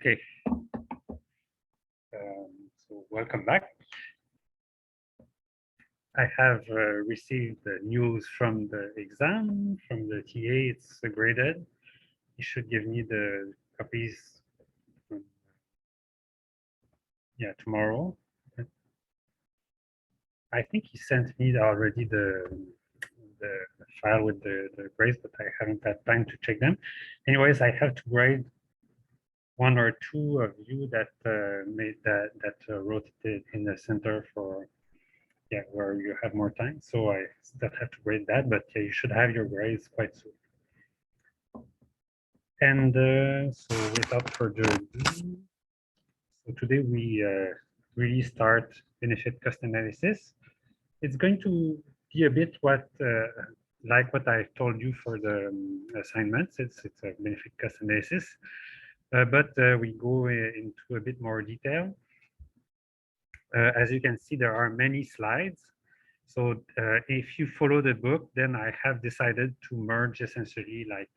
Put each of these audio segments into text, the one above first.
Okay, so welcome back. I have received the news from the exam, from the TA. It's graded. He should give me the copies, tomorrow. I think he sent me already the file with the grades, but I haven't had time to check them. Anyways, I have to grade one or two of you that made that wrote it in the center for where you have more time. So I still have to grade that, but you should have your grades quite soon. And so without further ado, so today we really start benefit cost analysis. It's going to be a bit like what I told you for the assignments. It's a benefit cost analysis, but we go into a bit more detail. As you can see, there are many slides. So if you follow the book, then I have decided to merge essentially like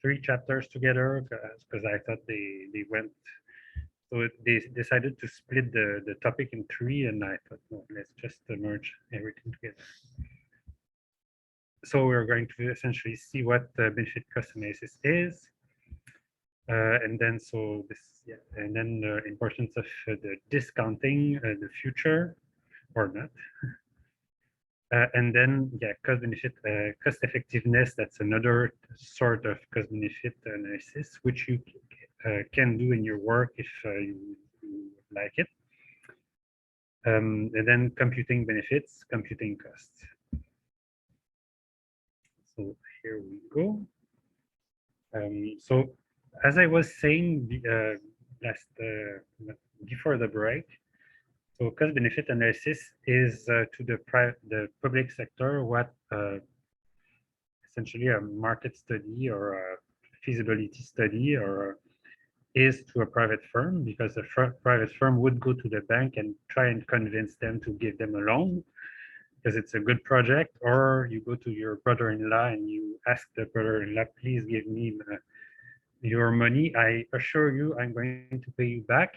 3 chapters together because I thought they went. So they decided to split the topic in 3, and I thought, no, let's just merge everything together. So we're going to essentially see what benefit cost analysis is. And then and then the importance of the discounting the future or not. And then, cost benefit, cost effectiveness, that's another sort of cost benefit analysis, which you can do in your work if you like it. And then computing benefits, computing costs. So here we go. So as I was saying before the break, so cost benefit analysis is to the public sector what essentially a market study or a feasibility study or is to a private firm, because a private firm would go to the bank and try and convince them to give them a loan because it's a good project, or you go to your brother-in-law and you ask the brother-in-law, please give me your money. I assure you I'm going to pay you back.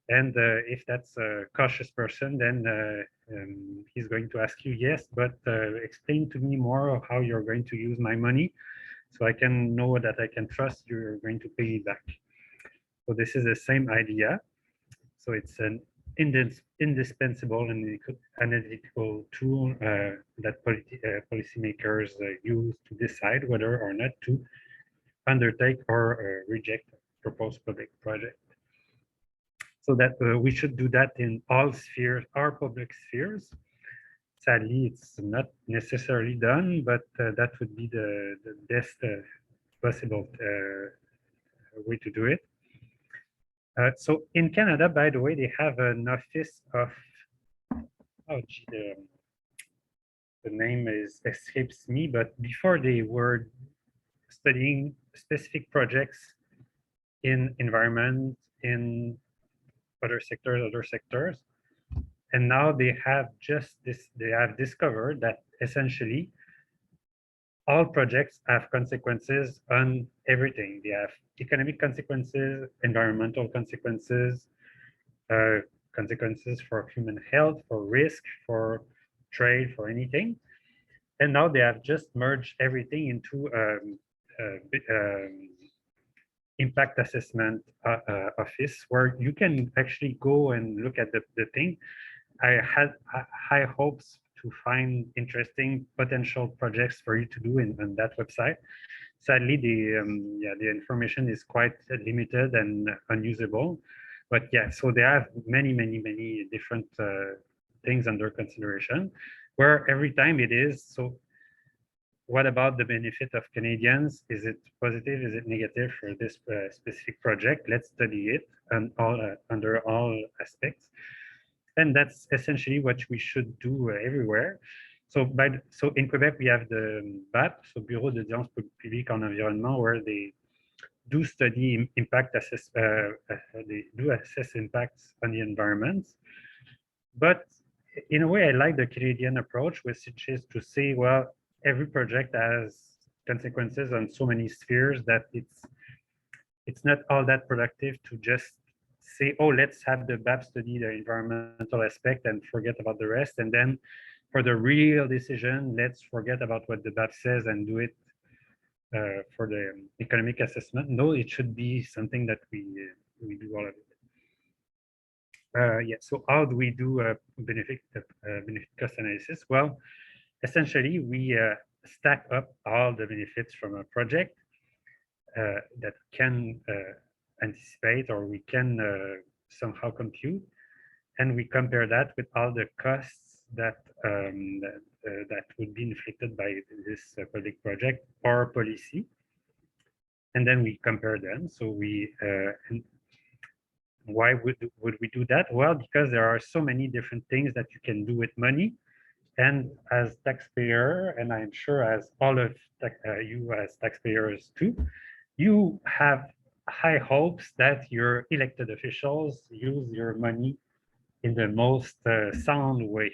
And if that's a cautious person, then he's going to ask you, yes, but explain to me more of how you're going to use my money so I can know that I can trust you're going to pay me back. So this is the same idea. So it's an indispensable and analytical tool that policymakers use to decide whether or not to undertake or reject a proposed public project. So that we should do that in all spheres, our public spheres. Sadly, it's not necessarily done, but that would be the best possible way to do it. So in Canada, by the way, they have an office of, the name escapes me, but before they were studying specific projects in environment, in other sectors. And now they have discovered that essentially all projects have consequences on everything. They have economic consequences, environmental consequences, consequences for human health, for risk, for trade, for anything. And now they have just merged everything into impact assessment office, where you can actually go and look at the thing. I had high hopes to find interesting potential projects for you to do on that website. Sadly, the information is quite limited and unusable. But so they have many different things under consideration, where every time it is, so what about the benefit of Canadians? Is it positive? Is it negative for this specific project? Let's study it and under all aspects. And that's essentially what we should do everywhere. So in Quebec, we have the BAP, so Bureau d'Audience Publique en Environnement, where they do study impact they do assess impacts on the environment. But in a way, I like the Canadian approach, which is to say, well, every project has consequences on so many spheres that it's not all that productive to just say, oh, let's have the BAP study the environmental aspect and forget about the rest. And then for the real decision, let's forget about what the BAP says and do it for the economic assessment. No, it should be something that we do all of it. Yeah, so how do we do a benefit cost analysis? Well, essentially, we stack up all the benefits from a project that can anticipate or we can somehow compute, and we compare that with all the costs that that would be inflicted by this public project or policy, and then we compare them. So we why would we do that? Well, because there are so many different things that you can do with money, and as taxpayer, and I'm sure as all of you as taxpayers too, you have high hopes that your elected officials use your money in the most sound way.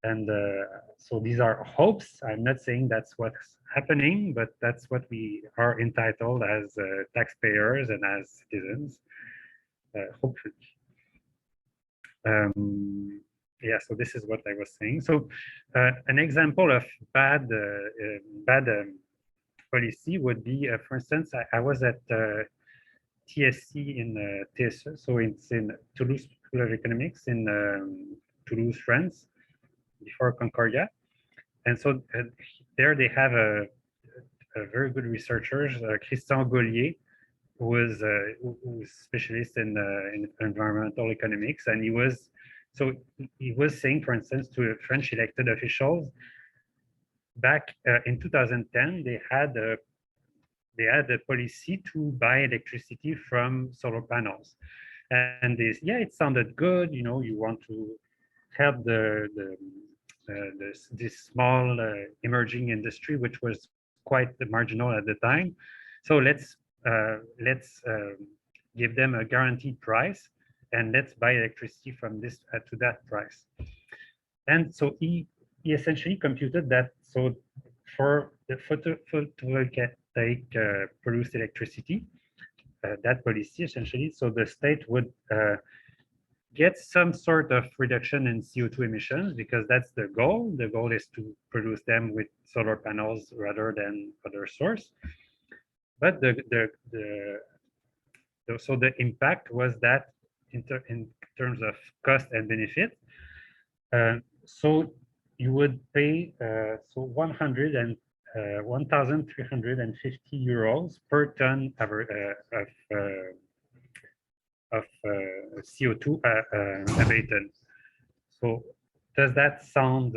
And so these are hopes. I'm not saying that's what's happening, but that's what we are entitled as taxpayers and as citizens, hopefully. Yeah, so this is what I was saying. So an example of bad policy would be, for instance, I was at TSC in TSE, so it's in Toulouse School of Economics in Toulouse, France, before Concordia. And so there they have a very good researcher, Christian Gaulier, who was specialist in environmental economics, and he was saying, for instance, to French elected officials, back in 2010, they had a policy to buy electricity from solar panels, and this, yeah, it sounded good, you know, you want to help this small emerging industry, which was quite marginal at the time. So let's give them a guaranteed price, and let's buy electricity from this to that price. And so he essentially computed that, so for the photovoltaic produced electricity, that policy essentially, so the state would get some sort of reduction in CO2 emissions, because that's the goal. The goal is to produce them with solar panels rather than other source. But so the impact was that in terms of cost and benefit, so you would pay so 1,350 euros per ton of CO2 abated. So does that sound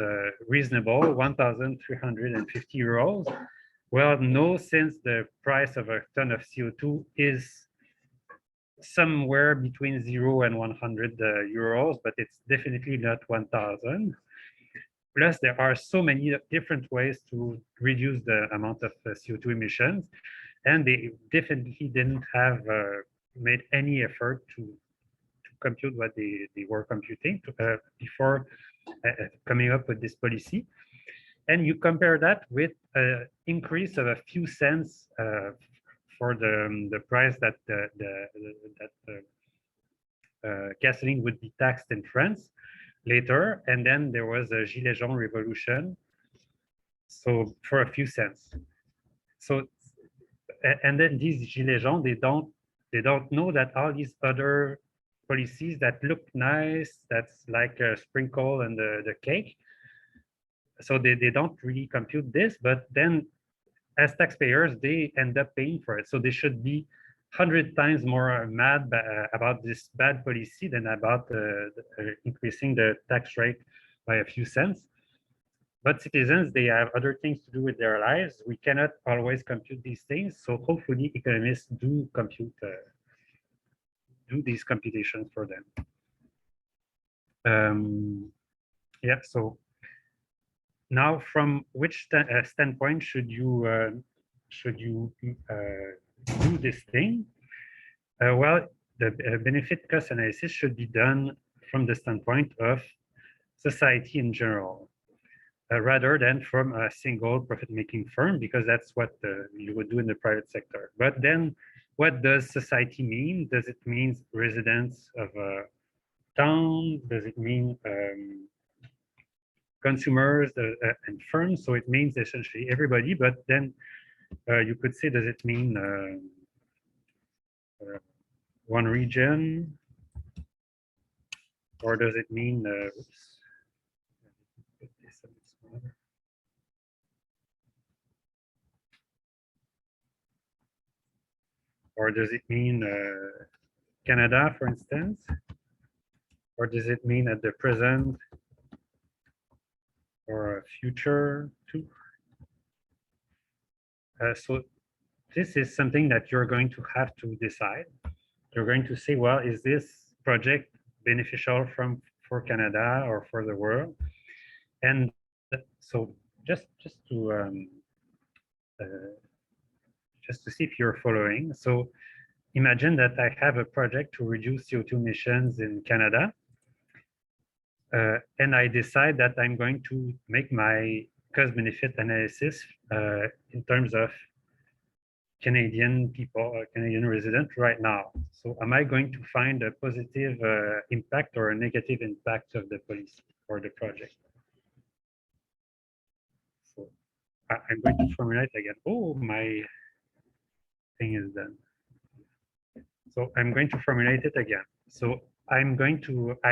reasonable? 1,350 euros? Well, no, since the price of a ton of CO2 is somewhere between 0 and 100 euros, but it's definitely not 1,000. Plus, there are so many different ways to reduce the amount of CO2 emissions, and they definitely didn't have made any effort to compute what they were computing before coming up with this policy. And you compare that with an increase of a few cents for the price that gasoline would be taxed in France later. And then there was a Gilets jaunes revolution, so for a few cents. So, and then these Gilets jaunes, they don't know that all these other policies that look nice, that's like a sprinkle and the cake, so they don't really compute this, but then as taxpayers, they end up paying for it. So they should be 100 times more mad about this bad policy than about increasing the tax rate by a few cents. But citizens, they have other things to do with their lives. We cannot always compute these things. So hopefully economists do compute, do these computations for them. Yeah, so now, from which standpoint should you do this thing? Well, the benefit cost analysis should be done from the standpoint of society in general, rather than from a single profit-making firm, because that's what you would do in the private sector. But then what does society mean? Does it mean residents of a town? Does it mean consumers and firms? So it means essentially everybody, but then you could say, does it mean one region? Or does it mean, oops, put this a bit smaller. Or does it mean Canada, for instance? Or does it mean at the present or a future too? So this is something that you're going to have to decide. You're going to say, well, is this project beneficial for Canada or for the world? And so just to see if you're following. So imagine that I have a project to reduce CO2 emissions in Canada. And I decide that I'm going to make my cost-benefit analysis in terms of Canadian people, Canadian residents right now. So am I going to find a positive impact or a negative impact of the policy or the project? So I'm going to formulate again. Oh, my thing is done. So I'm going to formulate it again. So I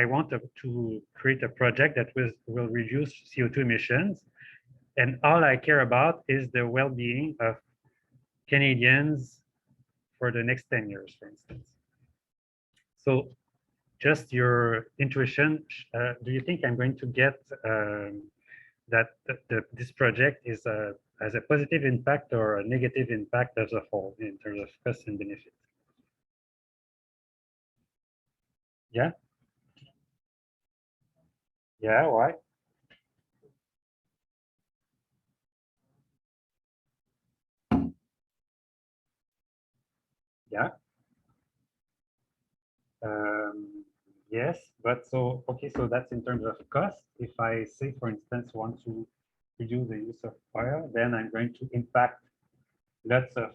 want to create a project that will reduce CO2 emissions. And all I care about is the well-being of Canadians for the next 10 years, for instance. So just your intuition, do you think I'm going to get that this project is has a positive impact or a negative impact as a whole in terms of cost and benefit? Yeah? Yeah, why? Yeah. Yes, but so, okay, so that's in terms of cost. If I say, for instance, want to reduce the use of oil, then I'm going to impact lots of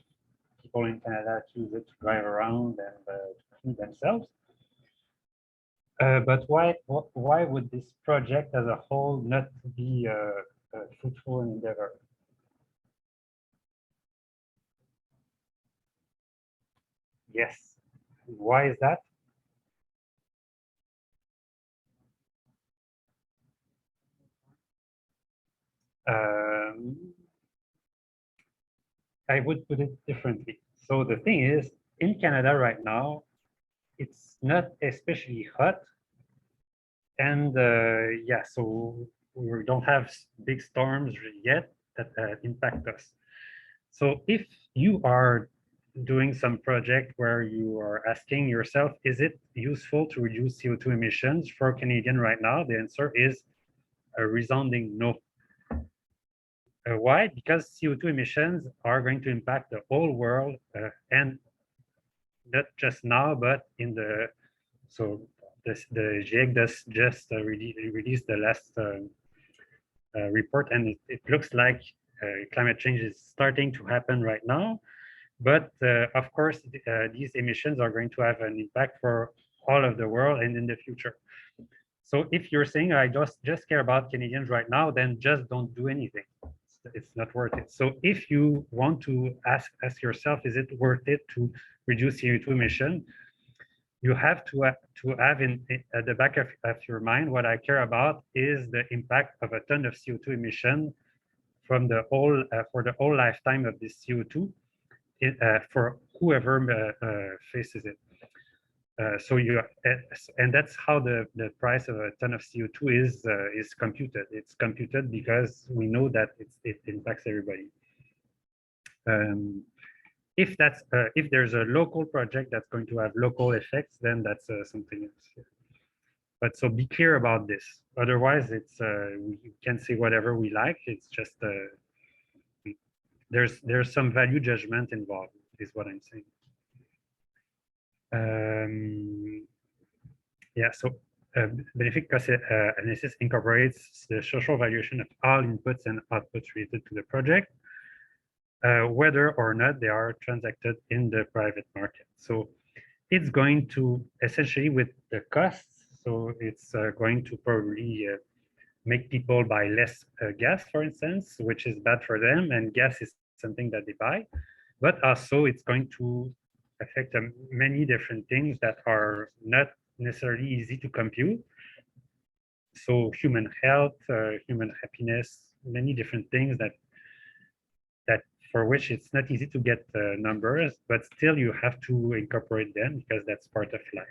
people in Canada to use it to drive around and to clean themselves. But why would this project as a whole not be a fruitful endeavor? Yes. Why is that? Um, I would put it differently. So the thing is, in Canada right now, it's not especially hot. And yeah, so we don't have big storms yet that impact us. So if you are doing some project where you are asking yourself, is it useful to reduce CO2 emissions for Canadian right now? The answer is a resounding no. Why? Because CO2 emissions are going to impact the whole world and not just now, but in the, so the GIEC does just release the last report, and it looks like climate change is starting to happen right now. But of course, these emissions are going to have an impact for all of the world and in the future. So if you're saying I just care about Canadians right now, then just don't do anything. It's not worth it. So if you want to ask yourself, is it worth it to reduce CO2 emission? You have to have in at the back of your mind, what I care about is the impact of a ton of CO2 emission from the whole for the whole lifetime of this CO2 for whoever faces it. So and that's how the price of a ton of CO2 is computed. It's computed because we know that it impacts everybody. If there's a local project that's going to have local effects, then that's something else. But so be clear about this. Otherwise, it's we can say whatever we like. It's just there's some value judgment involved, is what I'm saying. Yeah, so benefit cost analysis incorporates the social valuation of all inputs and outputs related to the project. whether or not they are transacted in the private market. So it's going to essentially with the costs, so it's going to probably make people buy less gas, for instance, which is bad for them, and gas is something that they buy. But also it's going to affect many different things that are not necessarily easy to compute. So human health, human happiness, many different things that for which it's not easy to get numbers, but still you have to incorporate them because that's part of life.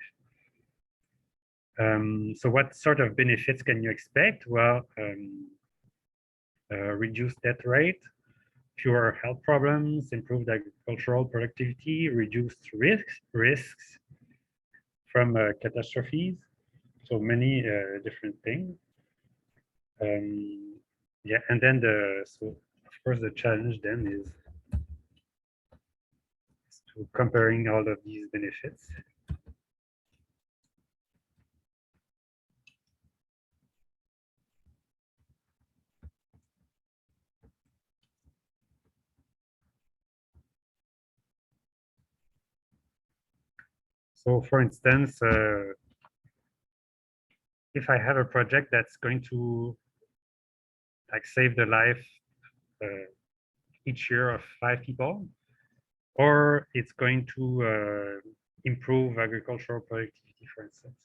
So what sort of benefits can you expect? Well, reduced death rate, fewer health problems, improved agricultural productivity, reduced risks from catastrophes. So many different things. Yeah, and then so of course the challenge then is to comparing all of these benefits. So for instance, if I have a project that's going to like save the life each year of 5 people, or it's going to improve agricultural productivity, for instance.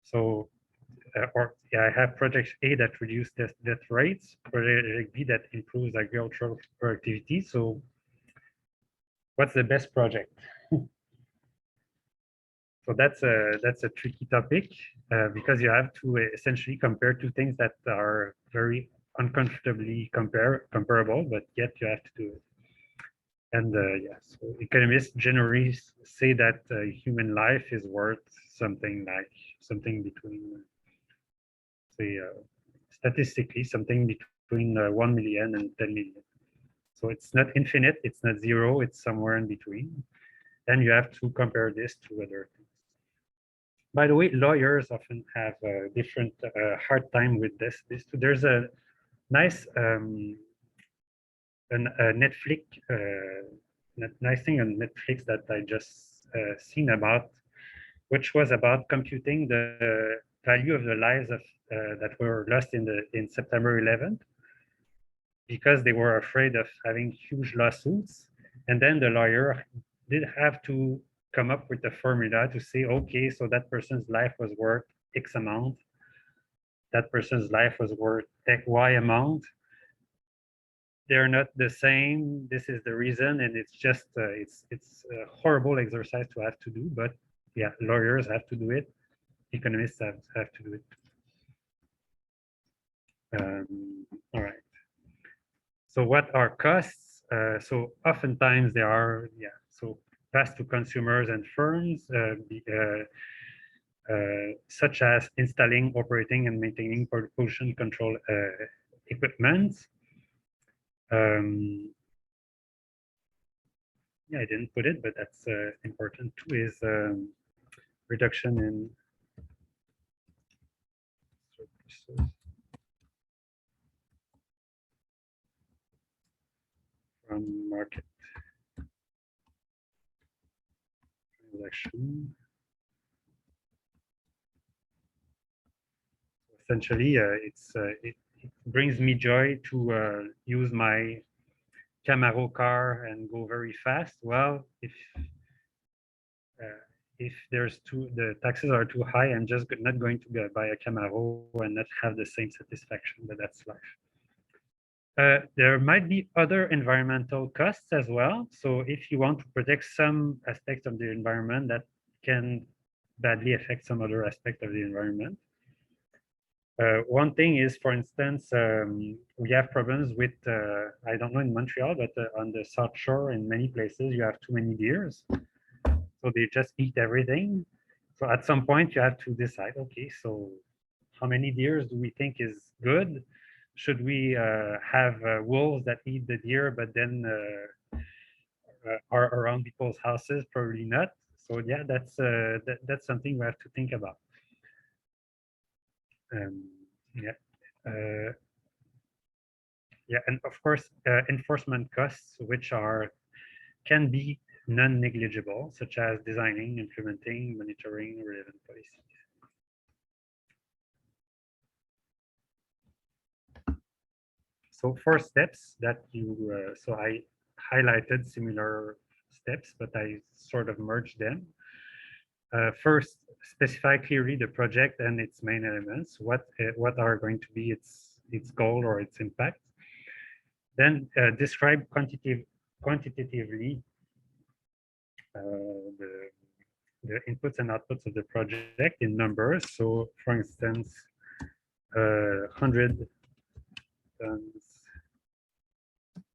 So, or yeah, I have project A that reduces death rates, project B that improves agricultural productivity. So what's the best project? So that's a tricky topic because you have to essentially compare two things that are very uncomfortably comparable, but yet you have to do it. And yeah, so economists generally say that human life is worth something between, say, statistically, something between 1 million and 10 million. So it's not infinite, it's not zero, it's somewhere in between. And you have to compare this to other things. By the way, lawyers often have a different hard time with this. There's a nice Netflix, nice thing on Netflix that I just seen about, which was about computing the value of the lives of that were lost in September 11th, because they were afraid of having huge lawsuits, and then the lawyer did have to come up with a formula to say, okay, so that person's life was worth X amount, that person's life was worth Y amount. They're not the same. This is the reason, and it's just it's a horrible exercise to have to do. But yeah, lawyers have to do it. Economists have to do it. All right. So what are costs? So oftentimes they are so passed to consumers and firms, such as installing, operating, and maintaining pollution control equipment. Yeah, I didn't put it, but that's important too, is reduction in surpluses from market transaction. Essentially, it brings me joy to use my Camaro car and go very fast. Well, if the taxes are too high, I'm just not going to buy a Camaro and not have the same satisfaction, but that's life. There might be other environmental costs as well. So if you want to protect some aspects of the environment, that can badly affect some other aspect of the environment. One thing is, for instance, we have problems with, I don't know in Montreal, but on the South Shore in many places, you have too many deers. So they just eat everything. So at some point you have to decide, okay, so how many deers do we think is good? Should we have wolves that eat the deer, but then are around people's houses? Probably not. So yeah, that's something we have to think about. Yeah. Yeah, and of course, enforcement costs, which can be non-negligible, such as designing, implementing, monitoring relevant policies. So 4 steps that so I highlighted similar steps, but I sort of merged them. First, specify clearly the project and its main elements. What are going to be its goal or its impact? Then describe quantitatively the inputs and outputs of the project in numbers. So, for instance, 100 tons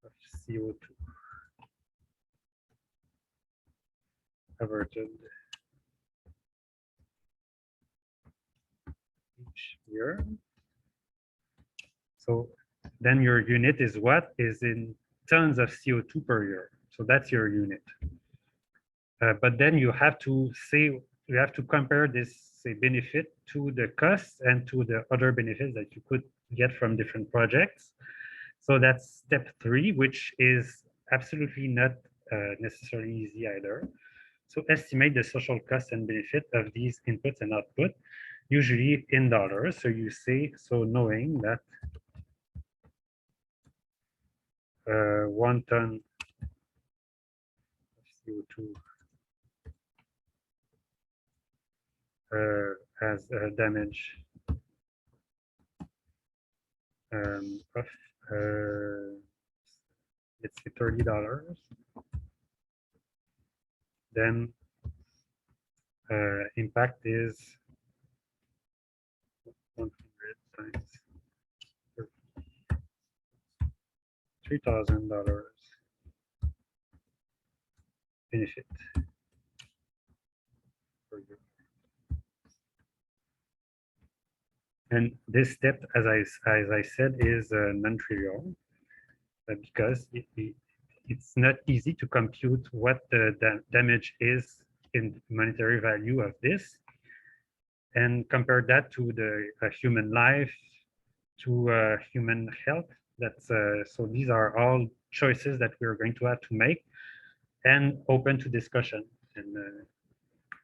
of CO2 averted each year. So then your unit is what? Is in tons of CO2 per year. So that's your unit. But then you have to compare this say benefit to the costs and to the other benefits that you could get from different projects. So that's step 3, which is absolutely not necessarily easy either. So estimate the social cost and benefit of these inputs and output, usually in dollars. So you say, so knowing that 1 ton of CO2 has damage of let's say $30, then impact is 100 times $3,000 benefit per year. And this step, as I said, is non-trivial because it's not easy to compute what the damage is in monetary value of this and compare that to the human life, to human health. That's so these are all choices that we're going to have to make and open to discussion and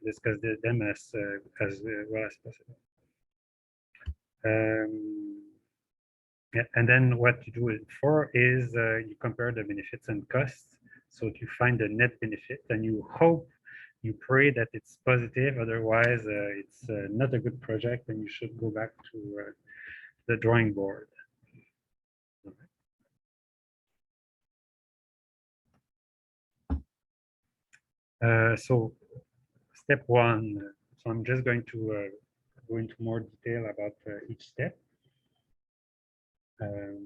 discuss them as well as possible. Yeah, and then what you do it for is you compare the benefits and costs. So you find the net benefit and you hope, you pray that it's positive. Otherwise, it's not a good project and you should go back to the drawing board. So step 1, so I'm just going to go into more detail about each step. Oh,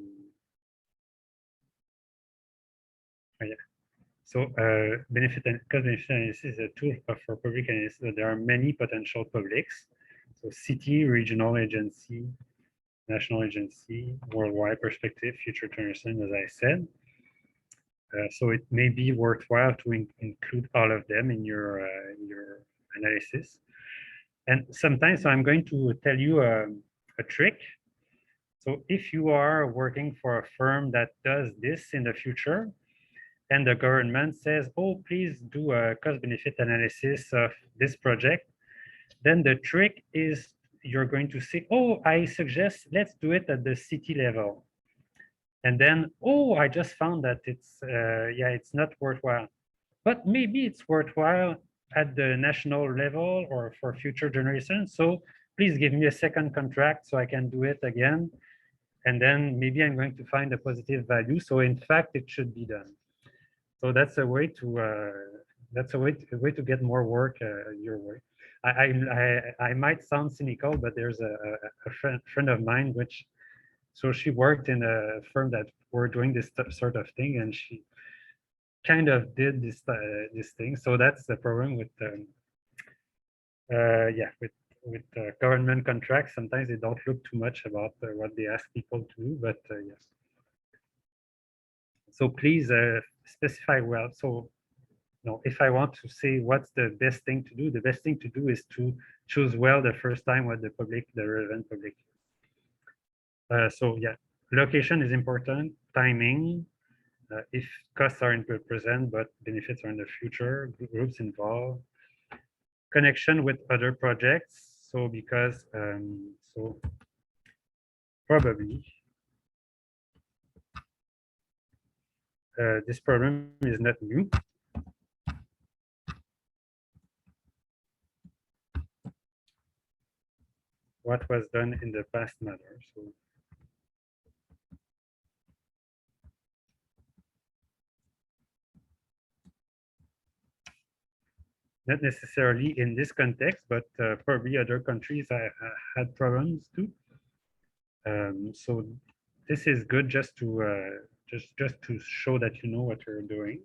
yeah. So benefit and cost benefit analysis is a tool for public analysis. There are many potential publics. So city, regional agency, national agency, worldwide perspective, future generation, as I said. So it may be worthwhile to include all of them in your analysis. And sometimes, so I'm going to tell you a trick. So if you are working for a firm that does this in the future, and the government says, oh, please do a cost-benefit analysis of this project, then the trick is you're going to say, oh, I suggest let's do it at the city level. And then, oh, I just found that it's not worthwhile. But maybe it's worthwhile at the national level or for future generations. So please give me a second contract so I can do it again. And then maybe I'm going to find a positive value. So in fact, it should be done. So that's a way to get more work your way. I might sound cynical, but there's a friend of mine so she worked in a firm that were doing this sort of thing, and she kind of did this thing. So that's the problem with government contracts. Sometimes they don't look too much about what they ask people to do, but yes. So please specify well. So if I want to say what's the best thing to do, the best thing to do is to choose well the first time what the relevant public. So yeah, location is important, timing, if costs are in the present but benefits are in the future, groups involved, connection with other projects. So because so probably this problem is not new. What was done in the past matters. So not necessarily in this context, but probably other countries had problems too. So this is good just to just to show that you know what you're doing.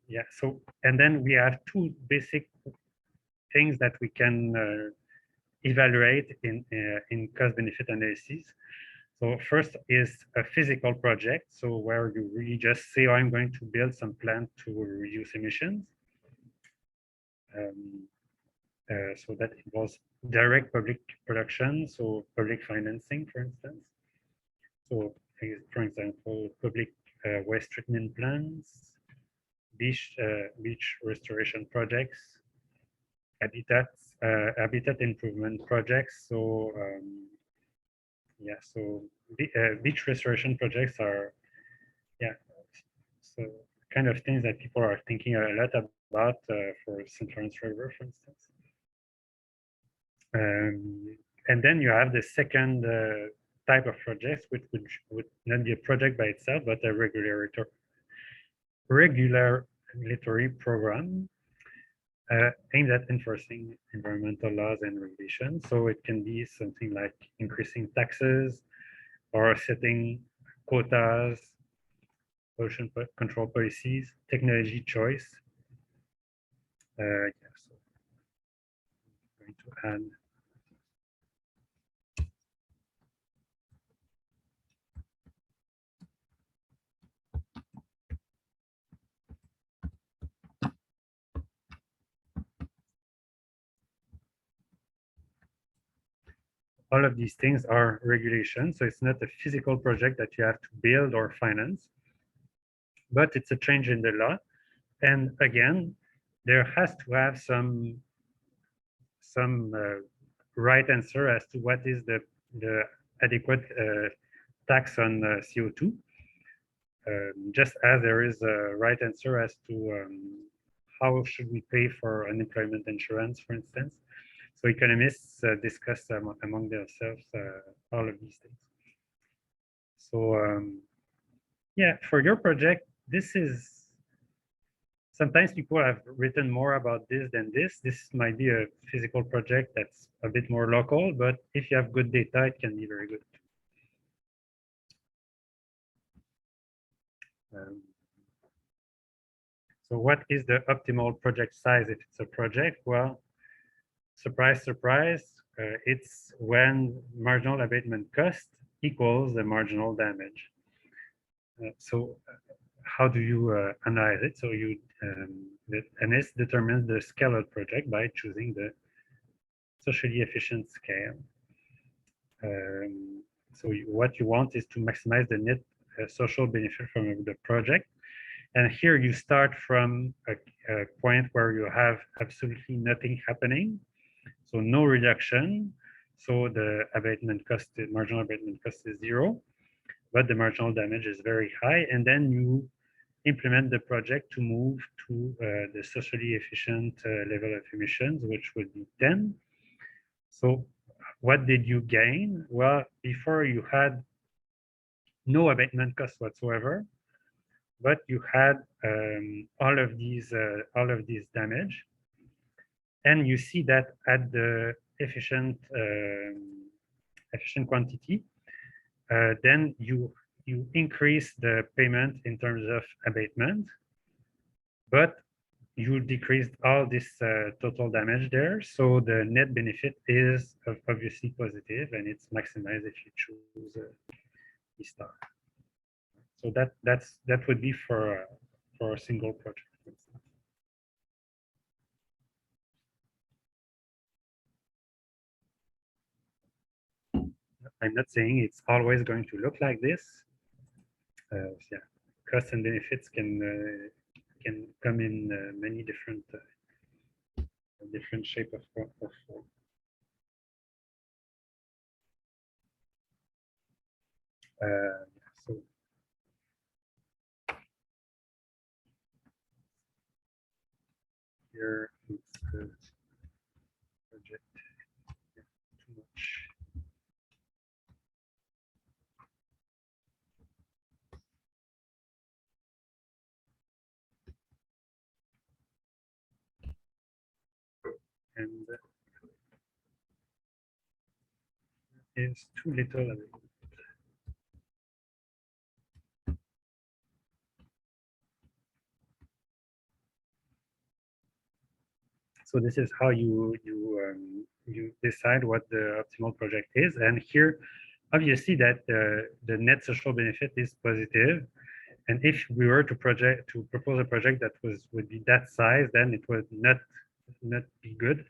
Yeah. So and then we have two basic things that we can evaluate in cost-benefit analysis. So first is a physical project, so where you really just say, oh, I'm going to build some plant to reduce emissions. So that involves direct public production, so public financing, for instance. So, for example, public waste treatment plants, beach restoration projects, habitat improvement projects. So, yeah, so beach restoration projects are, yeah, so kind of things that people are thinking a lot about for St. Lawrence River, for instance. And then you have the second type of projects, which would not be a project by itself, but a regulatory program aimed at enforcing environmental laws and regulations. So it can be something like increasing taxes or setting quotas, pollution control policies, technology choice. Yeah, so I'm going to add all of these things are regulations. So it's not a physical project that you have to build or finance, but it's a change in the law. And again, there has to have some right answer as to what is the adequate tax on CO2. Just as there is a right answer as to how should we pay for unemployment insurance, for instance. So economists discuss among themselves all of these things. So yeah, for your project, this is, sometimes people have written more about this than this. This might be a physical project that's a bit more local, but if you have good data, it can be very good. So what is the optimal project size if it's a project? Well, surprise, surprise, it's when marginal abatement cost equals the marginal damage. So how do you analyze it? So you, the NS determines the scale of the project by choosing the socially efficient scale. So what you want is to maximize the net social benefit from the project. And here you start from a point where you have absolutely nothing happening. So no reduction. So the abatement cost, the marginal abatement cost is zero, but the marginal damage is very high. And then you implement the project to move to the socially efficient level of emissions, which would be 10. So what did you gain? Well, before you had no abatement cost whatsoever, but you had all of these damage, and you see that at the efficient quantity, then you increase the payment in terms of abatement, but you decreased all this total damage there. So the net benefit is obviously positive, and it's maximized if you choose E star. So that would be for a single project. I'm not saying it's always going to look like this. Yeah, costs and benefits can come in many different shape of form. So here it's project, yeah, too much. And is too little. So this is how you decide what the optimal project is. And here, obviously, that the net social benefit is positive. And if we were to propose a project that would be that size, then it would not be good.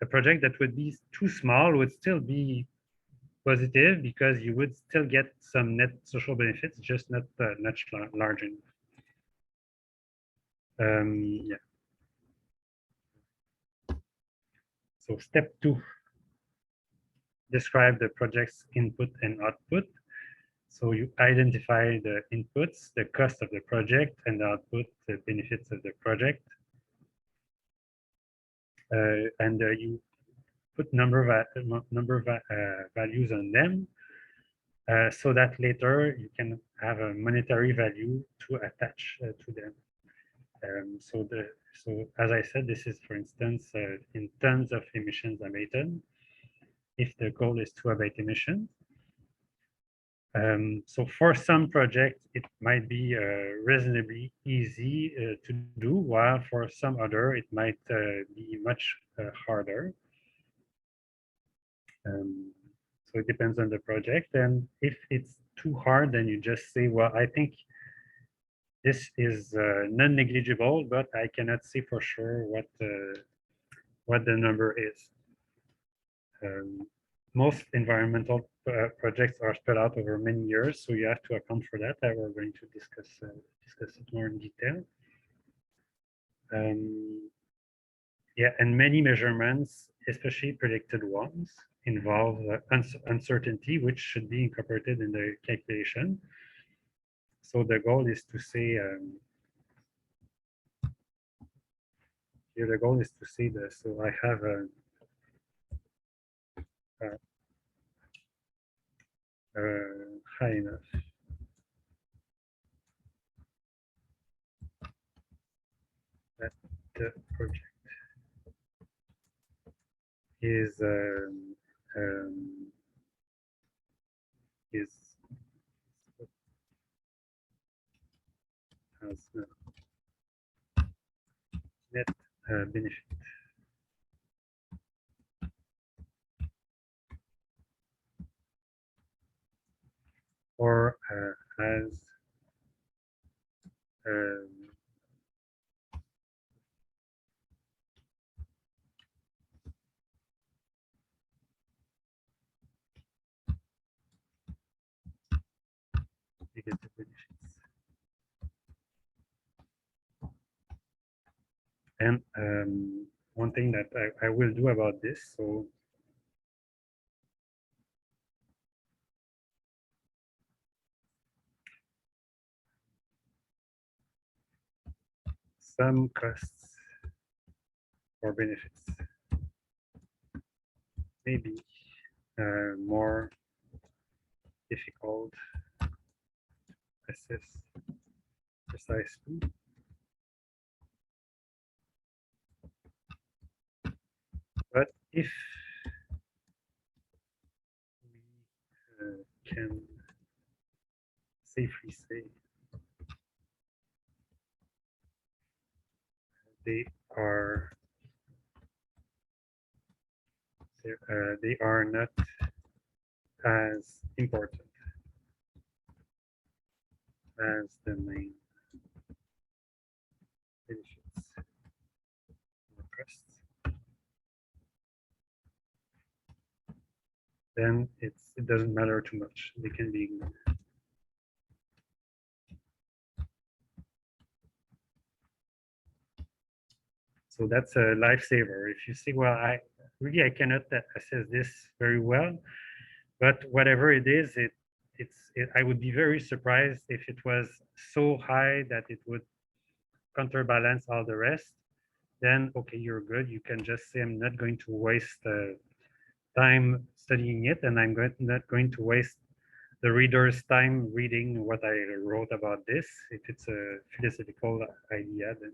A project that would be too small would still be positive because you would still get some net social benefits, just not much larger. Yeah. So step 2, describe the project's input and output. So you identify the inputs, the cost of the project, and the output, the benefits of the project. And you put number values on them so that later you can have a monetary value to attach to them. So as I said, this is, for instance, in tons of emissions abated, if the goal is to abate emissions. So for some projects, it might be reasonably easy to do, while for some other, it might be much harder. So it depends on the project. And if it's too hard, then you just say, well, I think this is non-negligible, but I cannot say for sure what the number is. Most environmental projects are spread out over many years, so you have to account for that. We're going to discuss it more in detail. Yeah, and many measurements, especially predicted ones, involve uncertainty, which should be incorporated in the calculation. So the goal is to say, here the goal is to say this. So I have high enough. That the project is has net benefit. Or has negative benefits. And one thing that I will do about this, so some costs or benefits may be more difficult to assess precisely. But if we can safely say they are not as important as the main benefits or costs. then it doesn't matter too much. They can be ignored. So that's a lifesaver. If you say, well, I cannot assess this very well, but whatever it is, I would be very surprised if it was so high that it would counterbalance all the rest. Then okay, you're good. You can just say, I'm not going to waste time studying it, and not going to waste the reader's time reading what I wrote about this. If it's a philosophical idea, then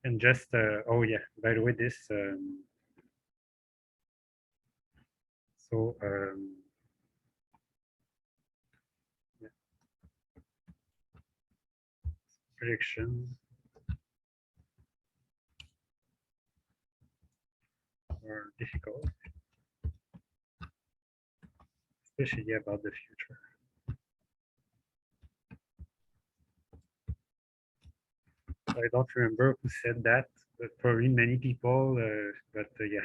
and just oh yeah, by the way, this so yeah, predictions are difficult, especially about the future. I don't remember who said that, but probably many people. But yeah,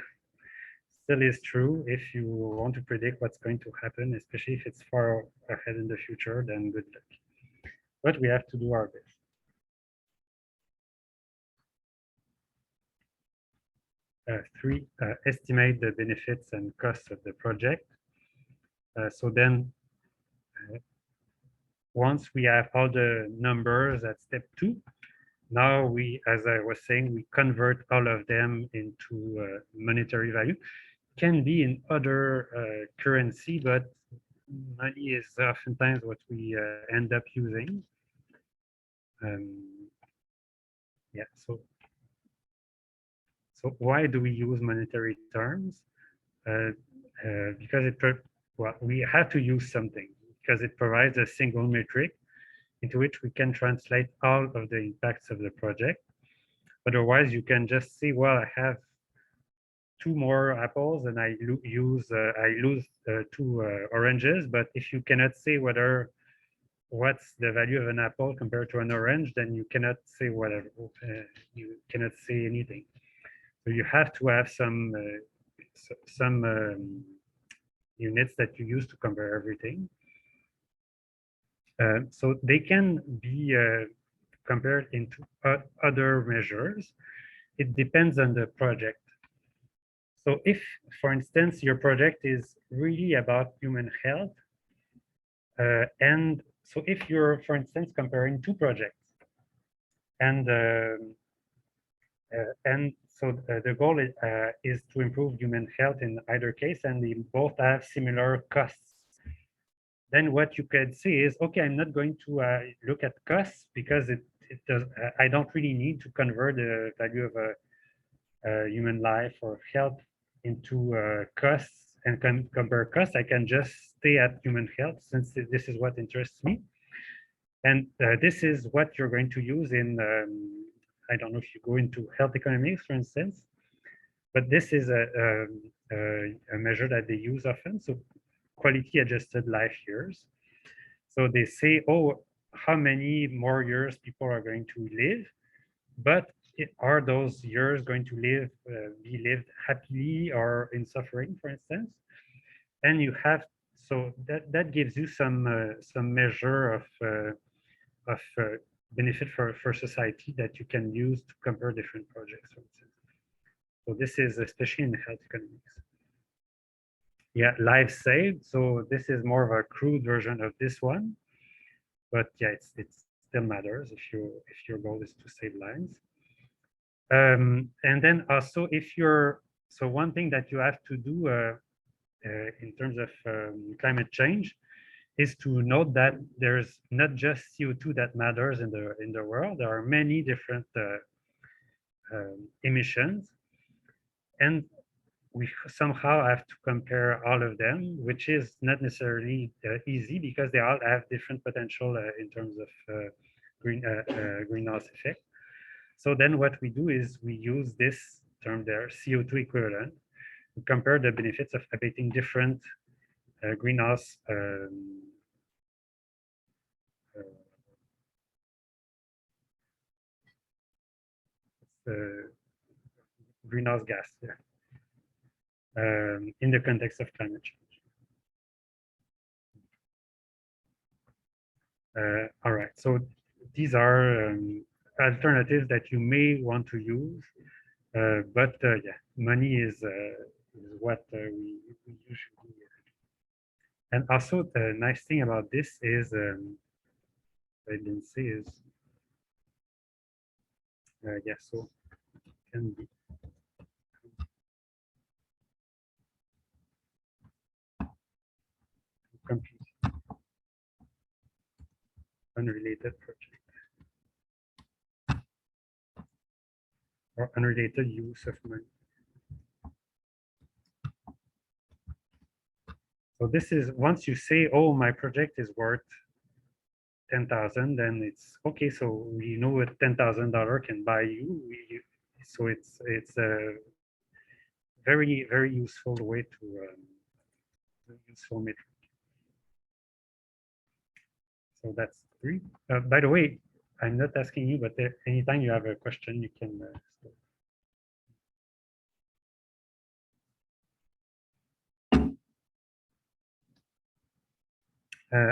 still is true. If you want to predict what's going to happen, especially if it's far ahead in the future, then good luck. But we have to do our best. Three, estimate the benefits and costs of the project. So then once we have all the numbers at step 2, now we, as I was saying, we convert all of them into monetary value. Can be in other currency, but money is oftentimes what we end up using. Yeah, so why do we use monetary terms? Because well, we have to use something because it provides a single metric into which we can translate all of the impacts of the project. Otherwise, you can just say, well, I have 2 more apples and I lose 2 oranges. But if you cannot say what's the value of an apple compared to an orange, then you cannot say whatever. You cannot say anything. So you have to have some units that you use to compare everything. So they can be compared into other measures. It depends on the project. So if, for instance, your project is really about human health, and so if you're, for instance, comparing 2 projects, and so the goal is to improve human health in either case, and they both have similar costs. Then what you could say is, okay, I'm not going to look at costs because it does. I don't really need to convert the value of a human life or health into costs and compare costs. I can just stay at human health since this is what interests me. And this is what you're going to use in, I don't know if you go into health economics, for instance, but this is a measure that they use often. So quality adjusted life years. So they say, oh, how many more years people are going to live, but are those years going to be lived happily or in suffering, for instance? And you have, so that gives you some measure of benefit for society that you can use to compare different projects, for instance. So this is especially in health economics. Yeah, lives saved. So this is more of a crude version of this one, but yeah, it still matters if your goal is to save lives. And then also, so one thing that you have to do in terms of climate change is to note that there's not just CO2 that matters in the world. There are many different emissions, and we somehow have to compare all of them, which is not necessarily easy because they all have different potential in terms of greenhouse effect. So then what we do is we use this term there, CO2 equivalent, to compare the benefits of abating different greenhouse greenhouse gas, yeah, in the context of climate change. All right, so these are alternatives that you may want to use, but yeah, money is what we usually. And also the nice thing about this is, I didn't say is, yeah, so can be compute unrelated project or unrelated use of money. So this is, once you say, oh, my project is worth 10,000, then it's okay. So we know what $10,000 can buy you. So it's a very useful way to useful metric. So that's 3. By the way, I'm not asking you, but anytime you have a question, you can.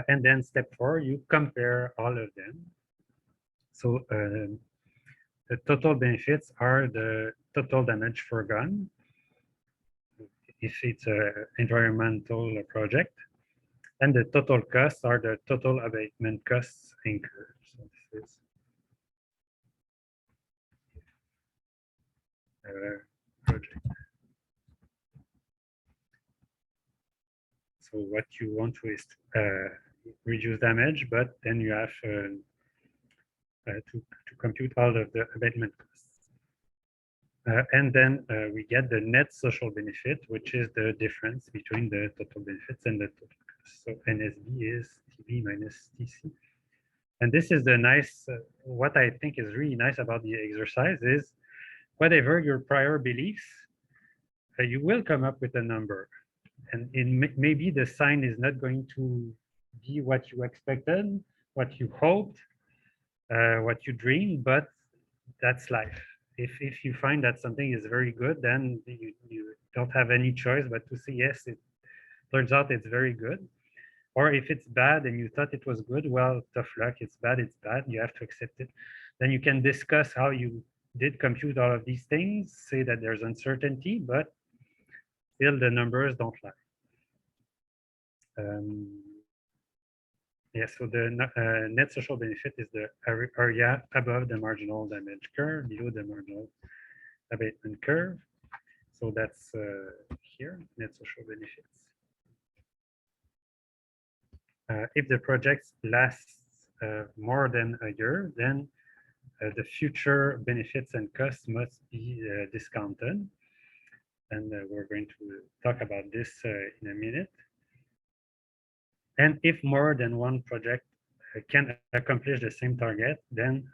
And then step 4, you compare all of them. So the total benefits are the total damage forgone if it's an environmental project, and the total costs are the total abatement costs incurred. So this is project. So what you want to is reduce damage, but then you have to compute all of the abatement costs. And then we get the net social benefit, which is the difference between the total benefits and the total costs. So NSB is TB minus TC. And this is the nice, what I think is really nice about the exercise is whatever your prior beliefs, you will come up with a number. And maybe the sign is not going to be what you expected, what you hoped, what you dreamed, but that's life. If you find that something is very good, then you don't have any choice but to say, yes, it turns out it's very good. Or if it's bad and you thought it was good, well, tough luck, it's bad, you have to accept it. Then you can discuss how you did compute all of these things, say that there's uncertainty, but still the numbers don't lie. Yeah, so the net social benefit is the area above the marginal damage curve, below the marginal abatement curve. So that's here, net social benefits. If the project lasts more than a year, then the future benefits and costs must be discounted. And we're going to talk about this in a minute. And if more than one project can accomplish the same target, then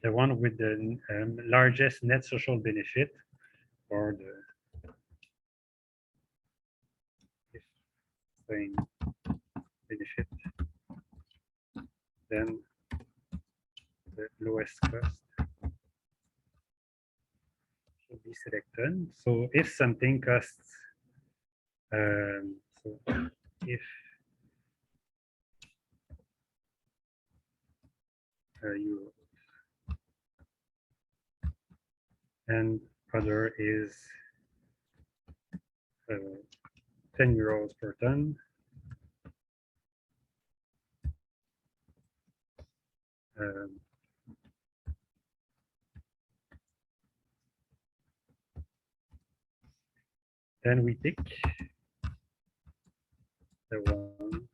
the one with the largest net social benefit, or the same benefit, then the lowest cost should be selected. So if something costs, so if you and other is 10 euros per ton, then we pick the one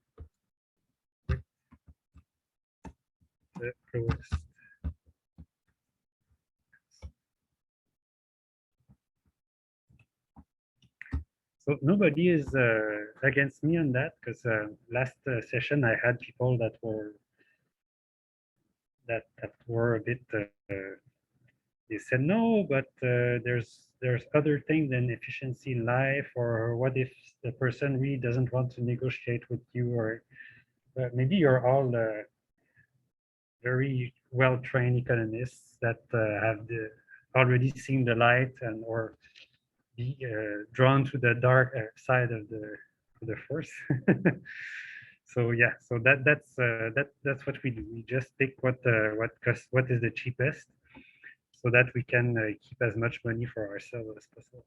with the lowest. So nobody is against me on that, because last session I had people that were a bit. They said no, but there's other things than efficiency in life, or what if the person really doesn't want to negotiate with you, or maybe you're all very well-trained economists that have already seen the light and or be drawn to the dark side of the force. So yeah, so that's what we do. We just pick what is the cheapest, so that we can keep as much money for ourselves as possible.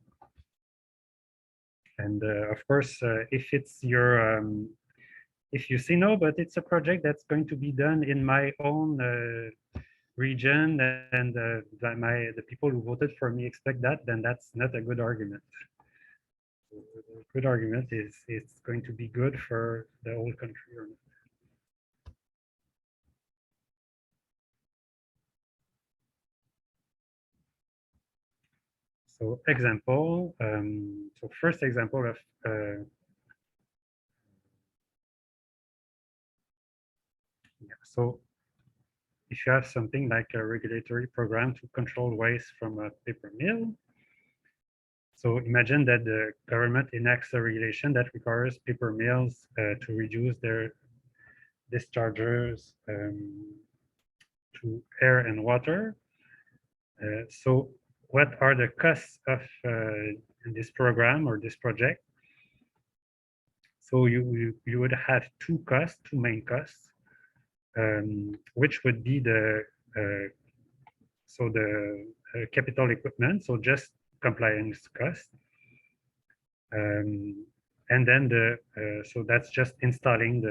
And of course, if it's your if you say no, but it's a project that's going to be done in my own region, and the people who voted for me expect that, then that's not a good argument. A good argument is it's going to be good for the whole country or not. So example, so first example of yeah, so if you have something like a regulatory program to control waste from a paper mill, so imagine that the government enacts a regulation that requires paper mills to reduce their discharges to air and water. So what are the costs of this program or this project? So you would have two main costs, which would be the capital equipment, so just compliance cost, and then so that's just installing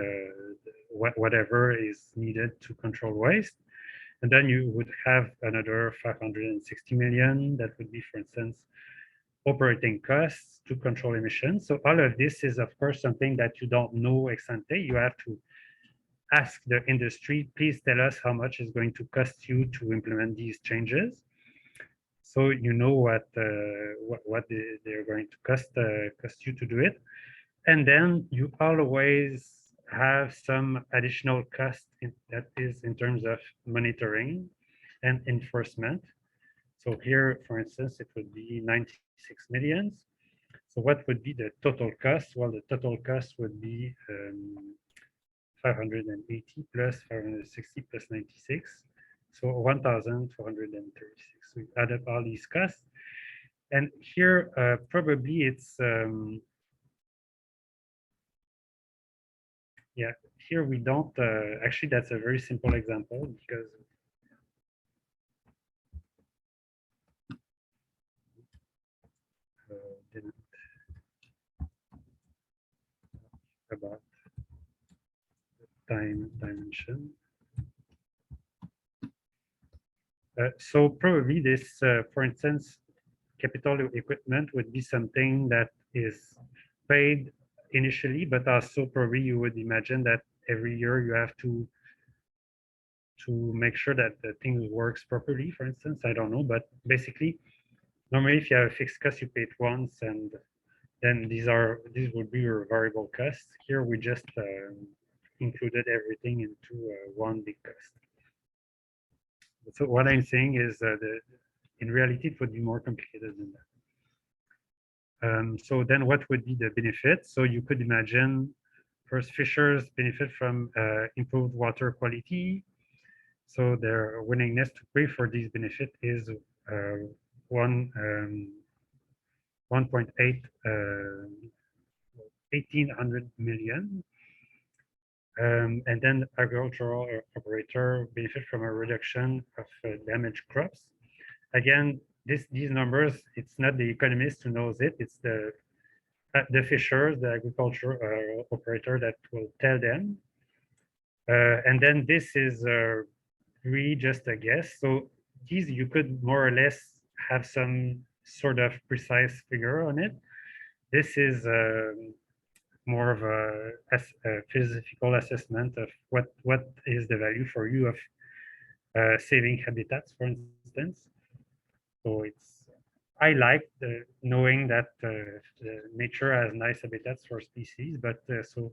whatever is needed to control waste. And then you would have another 560 million. That would be, for instance, operating costs to control emissions. So all of this is, of course, something that you don't know ex ante. You have to ask the industry, please tell us how much is going to cost you to implement these changes. So you know what they're going to cost you to do it. And then you always have some additional cost that is in terms of monitoring and enforcement. So here, for instance, it would be 96 millions. So what would be the total cost? Well, the total cost would be 580 plus 560 plus 96. So 1,436. So we add up all these costs. And here, probably it's, yeah, here we don't, actually, that's a very simple example because didn't about time dimension. So probably this, for instance, capital equipment would be something that is paid initially, but also probably you would imagine that every year you have to make sure that the thing works properly, for instance. I don't know, but basically, normally if you have a fixed cost, you pay it once, and then these would be your variable costs. Here we just included everything into one big cost. So what I'm saying is in reality, it would be more complicated than that. So then what would be the benefit? So you could imagine first fishers benefit from improved water quality. So their willingness to pay for these benefit is 1.8 1,800 million. And then agricultural operator benefit from a reduction of damaged crops. Again, these numbers, it's not the economist who knows it, it's the fishers, the agriculture operator that will tell them. And then this is really just a guess. So these you could more or less have some sort of precise figure on it. This is more of a physical assessment of what is the value for you of saving habitats, for instance. So I like knowing that nature has nice habitats for species, but so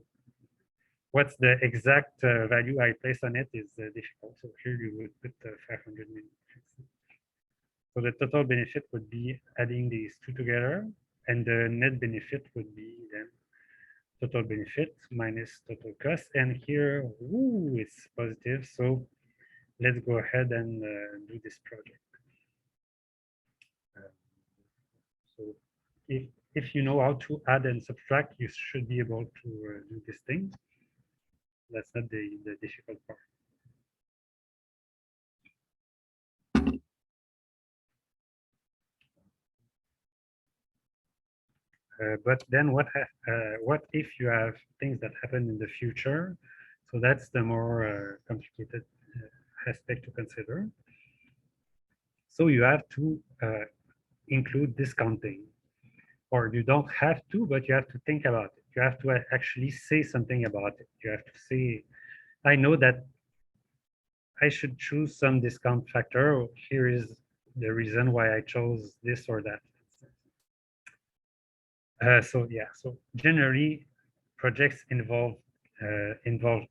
what's the exact value I place on it is difficult. So here you would put 500 million. So the total benefit would be adding these two together, and the net benefit would be then total benefit minus total cost. And here, ooh, it's positive. So let's go ahead and do this project. So if you know how to add and subtract, you should be able to do this thing. That's not the difficult part. But then what if you have things that happen in the future? So that's the more complicated aspect to consider. So you have to include discounting, or you don't have to, but you have to think about it. You have to actually say something about it. You have to say, I know that I should choose some discount factor. Here is the reason why I chose this or that. So yeah, so generally projects involve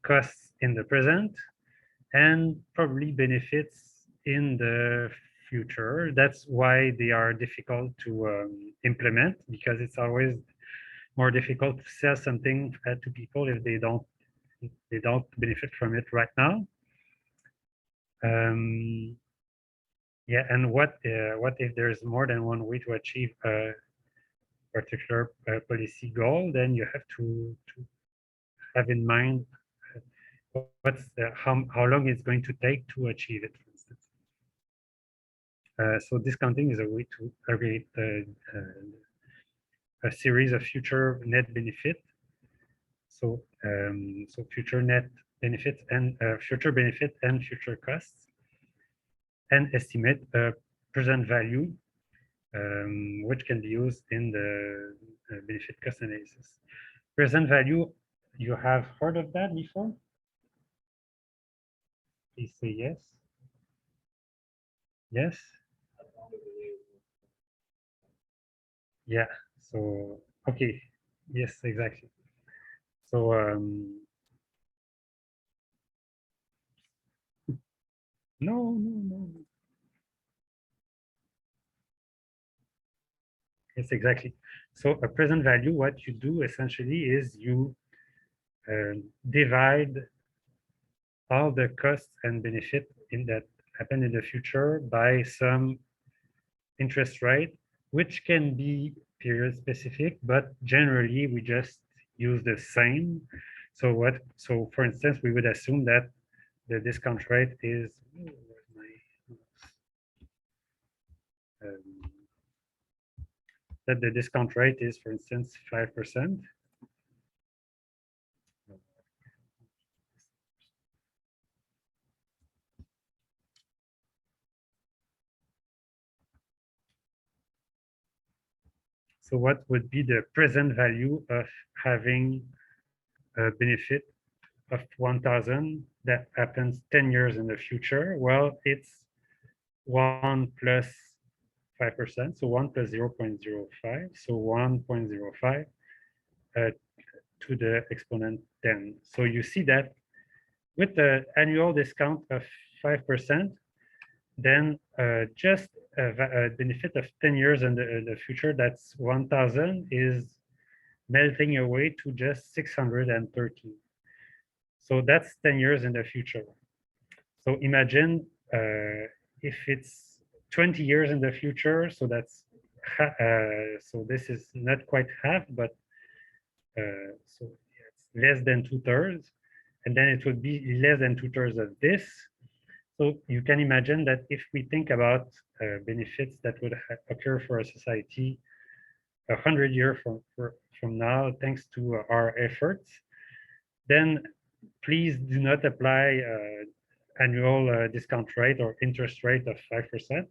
costs in the present and probably benefits in the future. That's why they are difficult to implement, because it's always more difficult to sell something to people if they don't benefit from it right now. Yeah, and what if there's more than one way to achieve a particular policy goal? Then you have to have in mind how long it's going to take to achieve it, for instance. So discounting is a way to aggregate a series of future net benefit. So so future net benefit and future benefit and future costs, and estimate a present value, which can be used in the benefit cost analysis. Present value, you have heard of that before? Please say yes. Yes. Yeah. So okay. Yes, exactly. So no. Yes, exactly. So a present value, what you do essentially is you divide all the costs and benefit in that happen in the future by some interest rate, which can be period specific, but generally we just use the same. So for instance, we would assume that the discount rate is um, that the discount rate is, for instance, 5%. So what would be the present value of having a benefit of 1,000 that happens 10 years in the future? Well, it's 1 plus 5%, so 1 plus 0.05, so 1.05 to the exponent 10. So you see that with the annual discount of 5%, then just a benefit of 10 years in the future, that's 1,000, is melting away to just 613. So that's 10 years in the future. So imagine if it's 20 years in the future, so that's so this is not quite half, but so it's less than 2/3, and then it would be less than 2/3 of this. So you can imagine that if we think about benefits that would occur for a society 100 years from now, thanks to our efforts, then please do not apply annual discount rate or interest rate of 5%,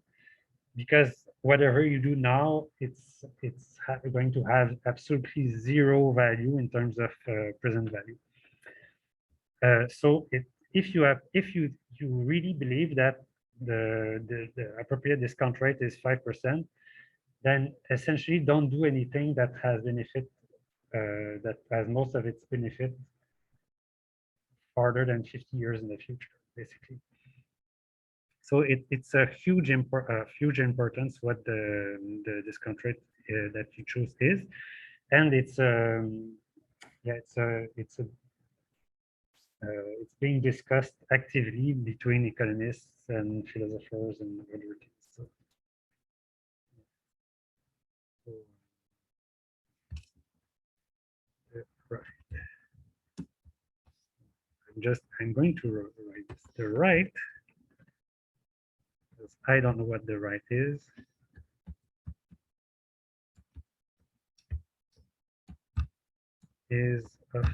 because whatever you do now, it's going to have absolutely zero value in terms of present value. So if you really believe that the appropriate discount rate is 5%, then essentially don't do anything that has benefit that has most of its benefit farther than 50 years in the future, basically. So it's a huge importance what the discount rate that you choose is, and it's yeah it's being discussed actively between economists and philosophers and other things. So, I'm going to write this. The right, because I don't know what the right is. Is of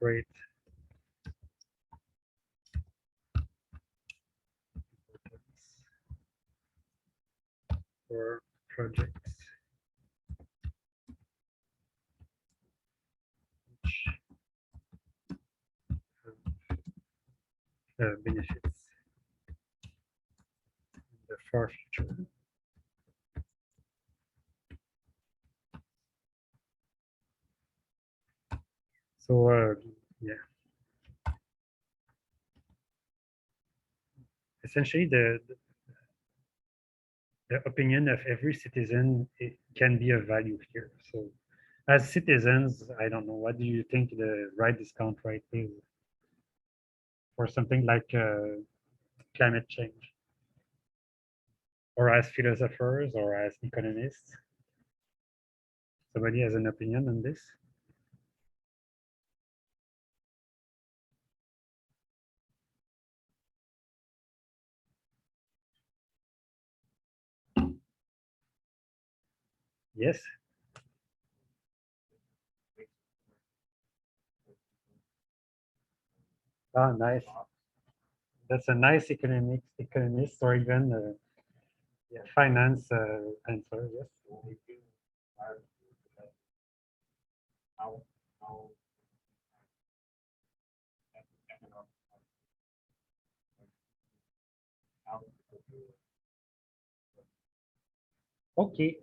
great importance for projects which have benefits in the far future. So yeah, essentially the opinion of every citizen, it can be of value here. So as citizens, I don't know, what do you think the right discount rate is for something like climate change? Or as philosophers or as economists? Somebody has an opinion on this? Yes? Ah, nice. That's a nice economist or even yeah, finance answer, yes. Okay,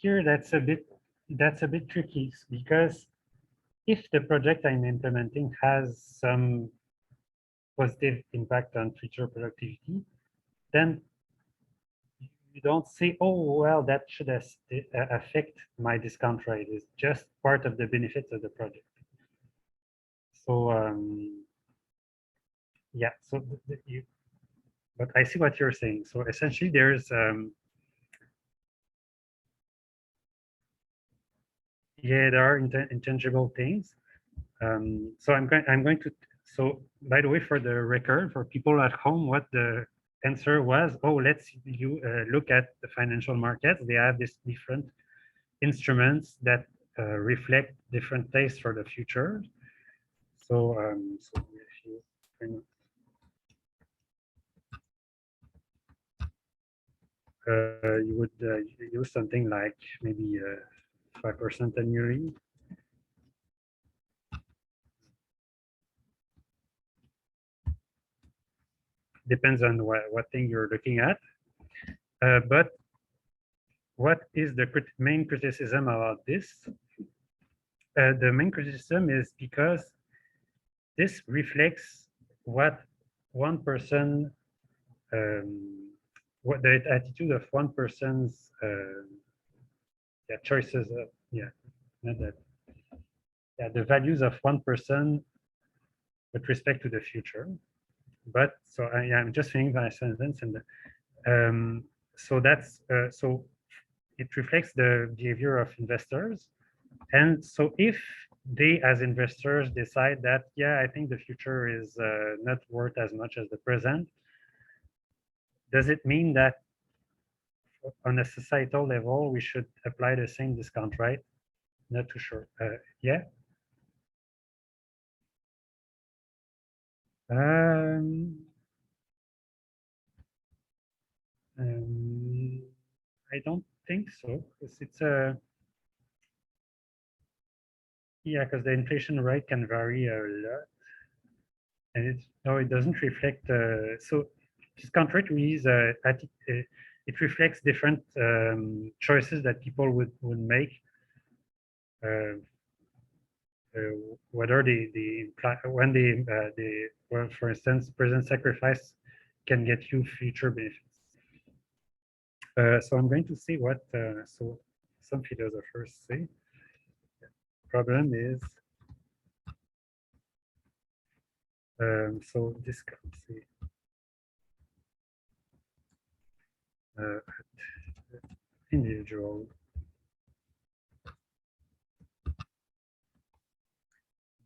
here that's a bit tricky because if the project I'm implementing has some positive impact on future productivity, then you don't say, oh, well, that should affect my discount rate. It's just part of the benefits of the project. So yeah, so but I see what you're saying. So essentially, there's yeah, there are intangible things. So I'm going to, so by the way, for the record, for people at home, what the answer was, oh, let's look at the financial markets. They have these different instruments that reflect different tastes for the future. So, so if you would use something like maybe 5% annually. Depends on what thing you're looking at. But what is the main criticism about this? The main criticism is because this reflects what one person, what the attitude of one person's yeah, choices, yeah, not that, yeah, the values of one person with respect to the future. But so yeah, I'm just saying that sentence, and so that's so it reflects the behavior of investors. And so if they, as investors, decide that, yeah, I think the future is not worth as much as the present, does it mean that on a societal level, we should apply the same discount rate? Not too sure. Yeah. Um, um, I don't think so. It's a yeah, because the inflation rate can vary a lot, and it's no, it doesn't reflect. So discount rate really is it reflects different choices that people would make, uh, whether when they well, for instance, present sacrifice can get you future benefits. So I'm going to see what so some philosophers say. Problem is so discount. See, individual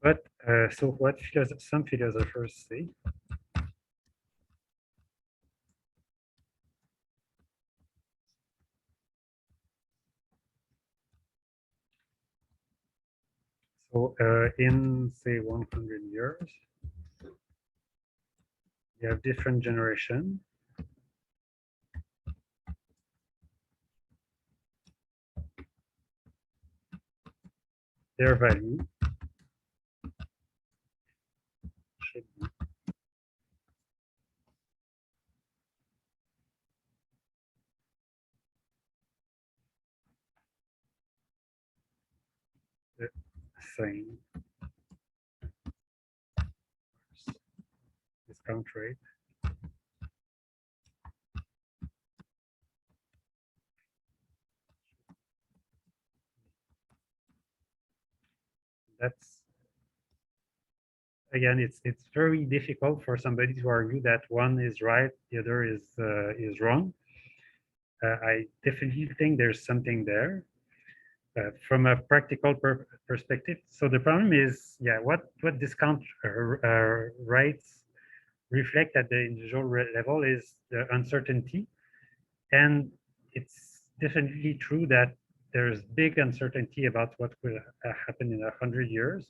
But so what some philosophers say, so in say 100 years, you have different generation. Their value should be the same discount rate. That's again, it's very difficult for somebody to argue that one is right, the other is wrong. I definitely think there's something there from a practical perspective. So the problem is, yeah, what discount rates reflect at the individual level is the uncertainty, and it's definitely true that there's big uncertainty about what will happen in 100 years.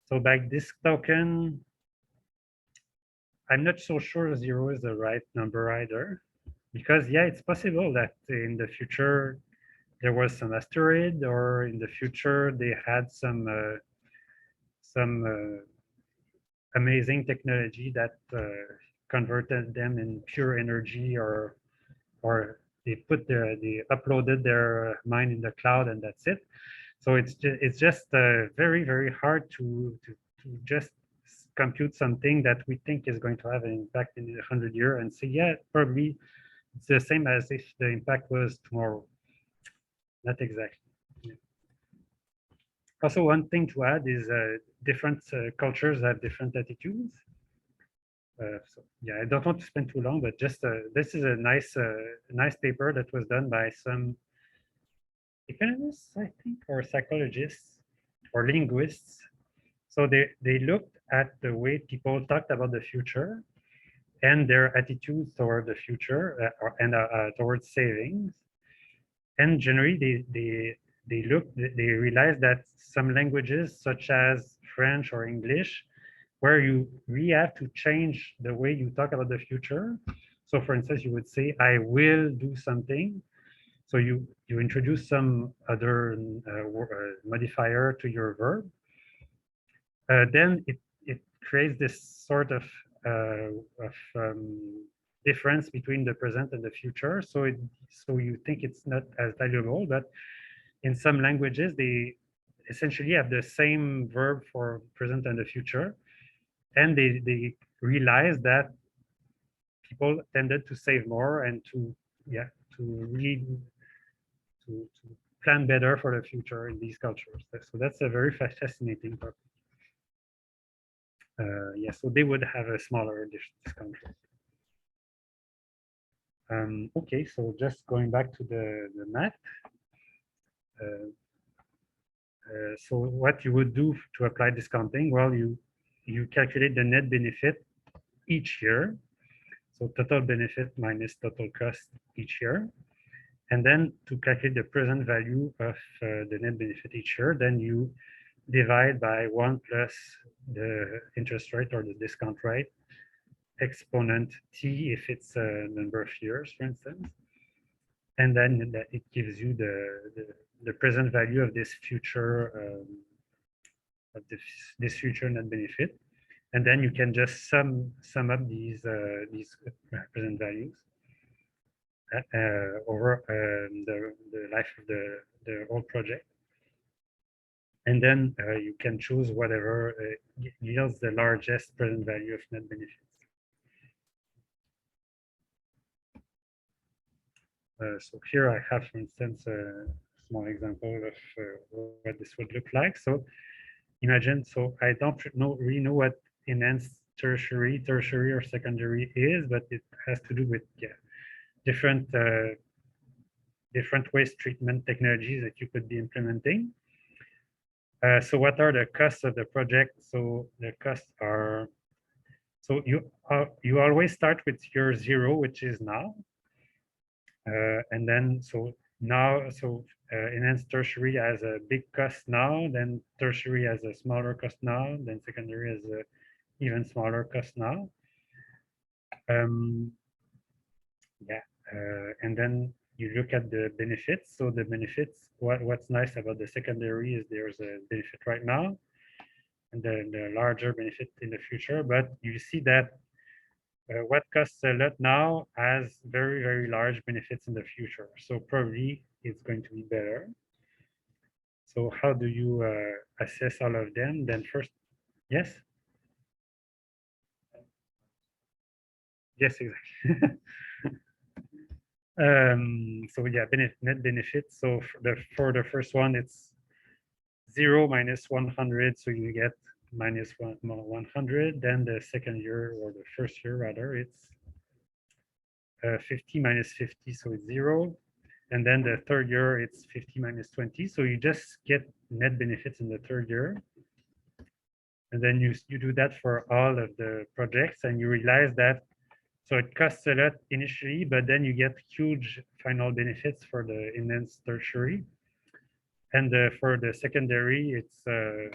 So by this token, I'm not so sure 0 is the right number either, because yeah, it's possible that in the future there was some asteroid, or in the future they had some amazing technology that converted them in pure energy, or they uploaded their mind in the cloud and that's it. So it's just very hard to just compute something that we think is going to have an impact in 100 years and say, yeah, probably it's the same as if the impact was tomorrow. Not exactly. Yeah. Also, one thing to add is different cultures have different attitudes. So yeah, I don't want to spend too long, but just this is a nice paper that was done by some economists, I think, or psychologists or linguists. So they looked at the way people talked about the future and their attitudes toward the future and towards savings. And generally, they realized that some languages, such as French or English, where you really have to change the way you talk about the future. So, for instance, you would say, "I will do something." So you introduce some other modifier to your verb. Then it creates this sort of difference between the present and the future. So you think it's not as valuable, but in some languages they essentially have the same verb for present and the future, and they realize that people tended to save more and to to read to plan better for the future in these cultures. So that's a very fascinating topic. Yeah, so they would have a smaller discount rate. Okay, so just going back to the math. So what you would do to apply discounting? Well, you calculate the net benefit each year. So total benefit minus total cost each year. And then to calculate the present value of the net benefit each year, then you divide by 1 plus the interest rate or the discount rate, exponent t if it's a number of years, for instance. And then it gives you the present value of this future this future net benefit. And then you can just sum up these present values over the life of the whole project. And then you can choose whatever yields the largest present value of net benefits. So here I have, for instance, a small example of what this would look like. So imagine, so I don't really know what enhanced tertiary or secondary is, but it has to do with different waste treatment technologies that you could be implementing. So what are the costs of the project? So the costs are, so you always start with your 0, which is now. And then, so now, so enhanced tertiary has a big cost now, then tertiary has a smaller cost now, then secondary has a even smaller cost now. Yeah, and then you look at the benefits. So the benefits, what's nice about the secondary is there's a benefit right now, and then the larger benefit in the future. But you see that what costs a lot now has very, very large benefits in the future. So probably it's going to be better. So how do you assess all of them? Then first, yes? Yes, exactly. So yeah, net benefit. So for the first one, it's 0 minus 100. So you get minus 100. Then the second year, or the first year rather, it's 50 minus 50. So it's 0. And then the third year, it's 50 minus 20. So you just get net benefits in the third year. And then you do that for all of the projects, and you realize that, so it costs a lot initially, but then you get huge final benefits for the enhanced tertiary. And for the secondary, it's a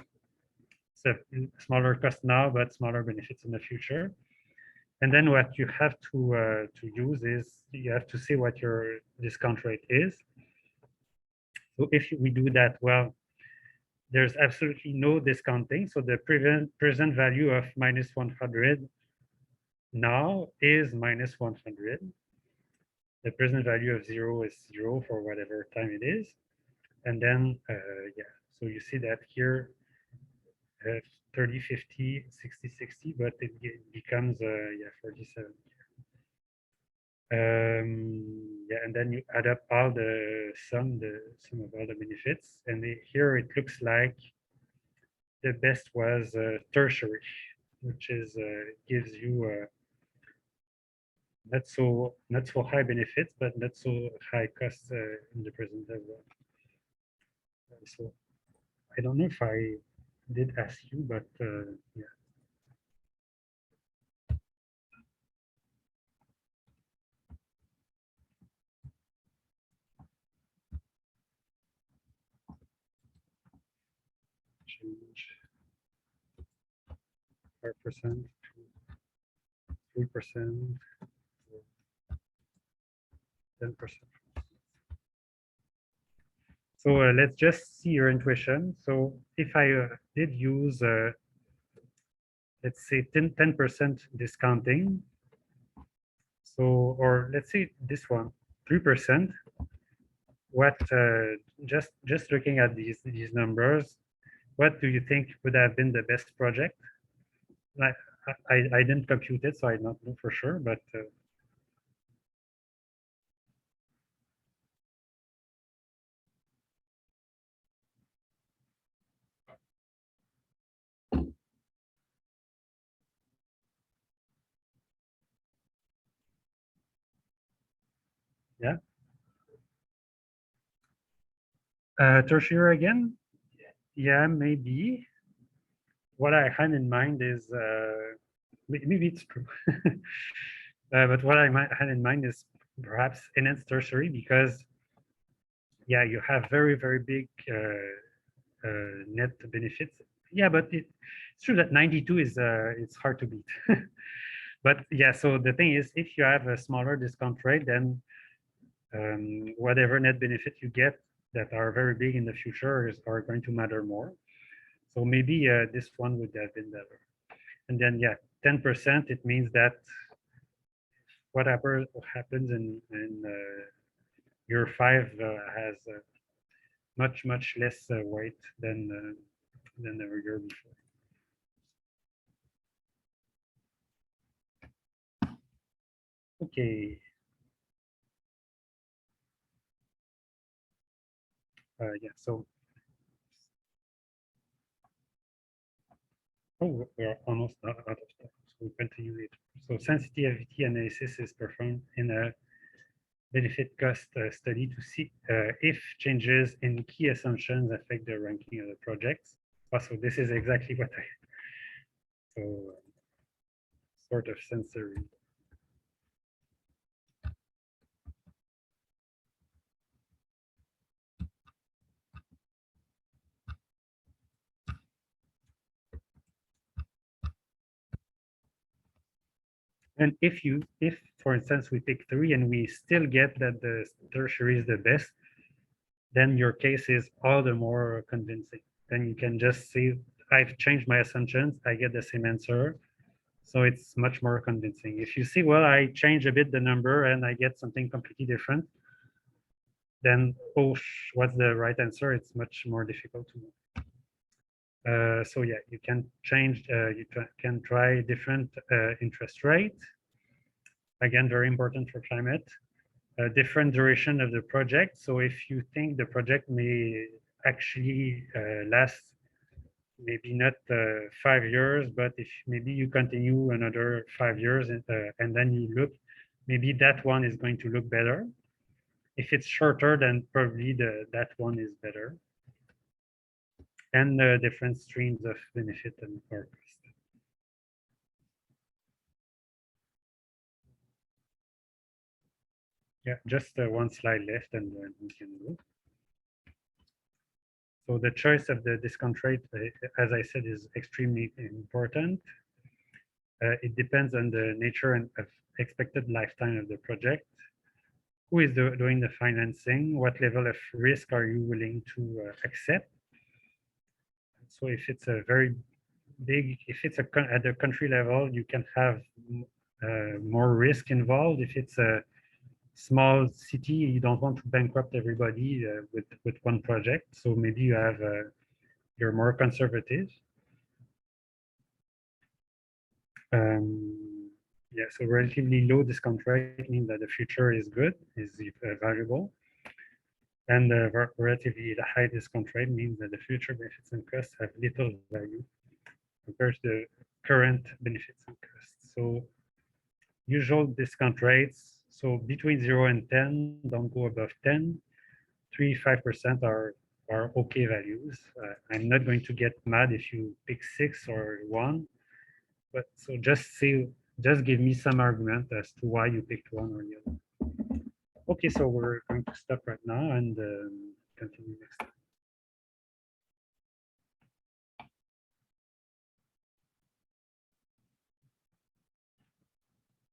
smaller cost now, but smaller benefits in the future. And then what you have to use is you have to see what your discount rate is. So if we do that, well, there's absolutely no discounting. So the present value of minus 100 now is minus 100. The present value of 0 is 0 for whatever time it is. And then, yeah, so you see that here, 30, 50, 60, 60, but it becomes, yeah, 47. Yeah, and then you add up all the sum of all the benefits. And here it looks like the best was tertiary, which is gives you not so high benefits, but not so high costs in the present as well. So I don't know if I did ask you, but yeah. Change 5% to 3%, 10%. So let's just see your intuition. So if I did use, let's say 10% discounting, so, or let's say this one, 3%, what, just looking at these numbers, what do you think would have been the best project? Like, I didn't compute it, so I don't know for sure, but yeah. Tertiary again? Yeah, maybe. What I had in mind is, maybe it's true. But what I had in mind is perhaps enhanced tertiary, because, yeah, you have very, very big net benefits. Yeah, but it's true that 92 is, it's hard to beat. But yeah, so the thing is, if you have a smaller discount rate, then whatever net benefit you get that are very big in the future are going to matter more. So maybe this one would have been better. And then, yeah, 10%, it means that whatever happens in year 5 has much, much less weight than the year before. Okay. Yeah, so, oh, we're almost out of time, so we'll continue later. So sensitivity analysis is performed in a benefit cost study to see if changes in key assumptions affect the ranking of the projects. So this is exactly what sort of sensory. And if, for instance, we pick 3 and we still get that the tertiary is the best, then your case is all the more convincing. Then you can just say, I've changed my assumptions, I get the same answer. So it's much more convincing. If you see, well, I change a bit the number and I get something completely different, then, oh, what's the right answer? It's much more difficult to know. So yeah, you can change, can try different interest rate. Again, very important for climate. Different duration of the project. So if you think the project may actually last maybe not 5 years, but if maybe you continue another 5 years and then you look, maybe that one is going to look better. If it's shorter, then probably that one is better. And different streams of benefit and or cost. Yeah, just one slide left and then we can go. So the choice of the discount rate, as I said, is extremely important. It depends on the nature and of expected lifetime of the project. Who is doing the financing? What level of risk are you willing to accept? So if it's a very big, if it's at the country level, you can have more risk involved. If it's a small city, you don't want to bankrupt everybody with one project. So maybe you have, you're more conservative. Yeah, so relatively low discount rate means that the future is good, is valuable. And relatively high discount rate means that the future benefits and costs have little value compared to the current benefits and costs. So usual discount rates, so between 0 and 10, don't go above 10. 3-5% are okay values. I'm not going to get mad if you pick 6 or 1, but so just give me some argument as to why you picked one or the other. Okay, so we're going to stop right now and continue next time.